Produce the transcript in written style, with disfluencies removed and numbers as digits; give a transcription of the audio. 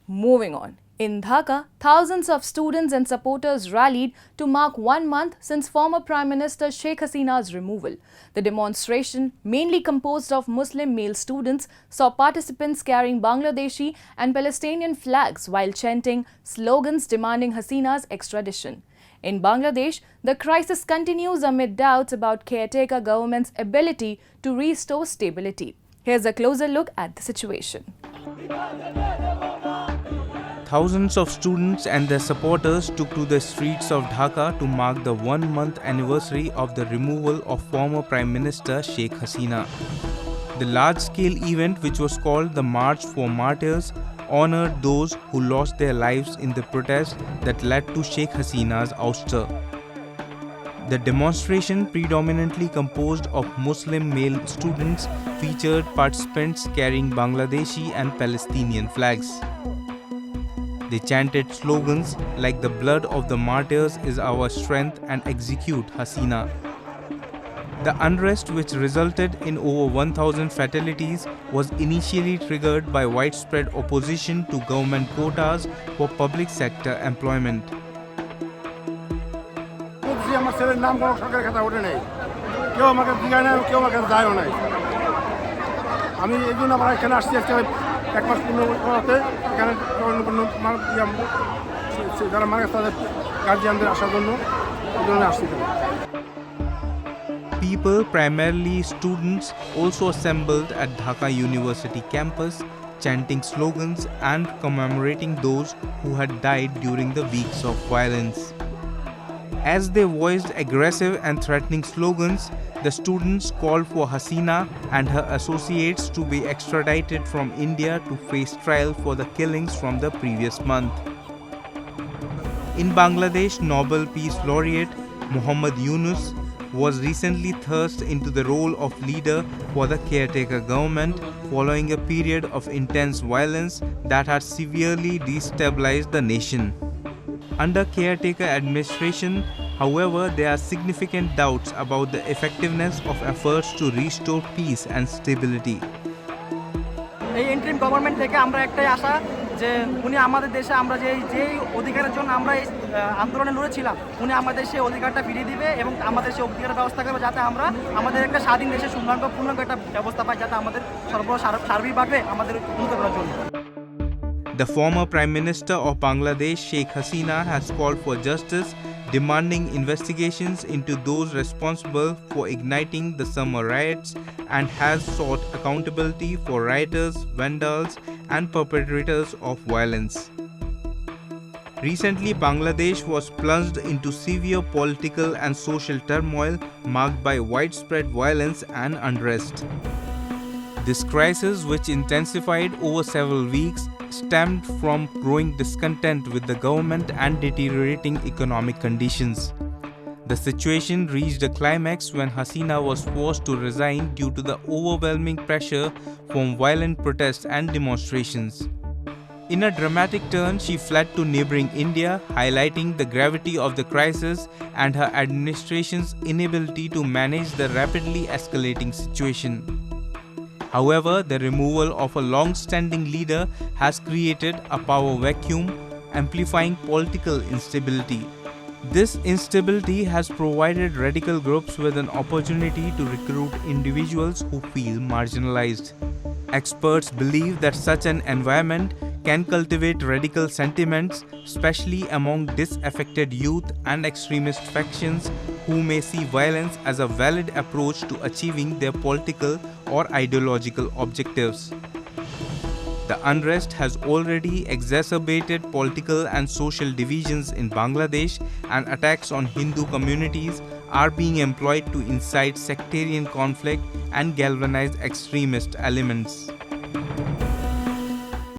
Moving on. In Dhaka, thousands of students and supporters rallied to mark 1 month since former Prime Minister Sheikh Hasina's removal. The demonstration, mainly composed of Muslim male students, saw participants carrying Bangladeshi and Palestinian flags while chanting slogans demanding Hasina's extradition. In Bangladesh, the crisis continues amid doubts about caretaker government's ability to restore stability. Here's a closer look at the situation. Thousands of students and their supporters took to the streets of Dhaka to mark the 1 month anniversary of the removal of former Prime Minister Sheikh Hasina. The large-scale event, which was called the March for Martyrs, honored those who lost their lives in the protest that led to Sheikh Hasina's ouster. The demonstration, predominantly composed of Muslim male students, featured participants carrying Bangladeshi and Palestinian flags. They chanted slogans like "The blood of the martyrs is our strength" and "Execute Hasina." The unrest, which resulted in over 1,000 fatalities, was initially triggered by widespread opposition to government quotas for public sector employment. People, primarily students, also assembled at Dhaka University campus, chanting slogans and commemorating those who had died during the weeks of violence. As they voiced aggressive and threatening slogans, the students called for Hasina and her associates to be extradited from India to face trial for the killings from the previous month. In Bangladesh, Nobel Peace Laureate Muhammad Yunus was recently thrust into the role of leader for the caretaker government following a period of intense violence that had severely destabilized the nation. Under caretaker administration, however, there are significant doubts about the effectiveness of efforts to restore peace and stability. এই interim government থেকে আমরা একটাই আশা যে উনি আমাদের দেশে আমরা যে অধিকারের জন্য আমরা এই আন্দোলনে লড়েছিলাম উনি আমাদের সেই অধিকারটা ফিরিয়ে দিবে এবং আমাদের সেই অধিকারের ব্যবস্থা করবে যাতে আমরা আমাদের একটা স্বাধীন দেশে পূর্ণ একটা ব্যবস্থা পাই যাতে আমাদের সার্বিকভাবে আমাদের উন্নত করার জন্য। The former Prime Minister of Bangladesh, Sheikh Hasina, has called for justice, demanding investigations into those responsible for igniting the summer riots, and has sought accountability for rioters, vandals, and perpetrators of violence. Recently, Bangladesh was plunged into severe political and social turmoil marked by widespread violence and unrest. This crisis, which intensified over several weeks, stemmed from growing discontent with the government and deteriorating economic conditions. The situation reached a climax when Hasina was forced to resign due to the overwhelming pressure from violent protests and demonstrations. In a dramatic turn, she fled to neighboring India, highlighting the gravity of the crisis and her administration's inability to manage the rapidly escalating situation. However, the removal of a long-standing leader has created a power vacuum, amplifying political instability. This instability has provided radical groups with an opportunity to recruit individuals who feel marginalized. Experts believe that such an environment can cultivate radical sentiments, especially among disaffected youth and extremist factions who may see violence as a valid approach to achieving their political or ideological objectives. The unrest has already exacerbated political and social divisions in Bangladesh, and attacks on Hindu communities are being employed to incite sectarian conflict and galvanize extremist elements.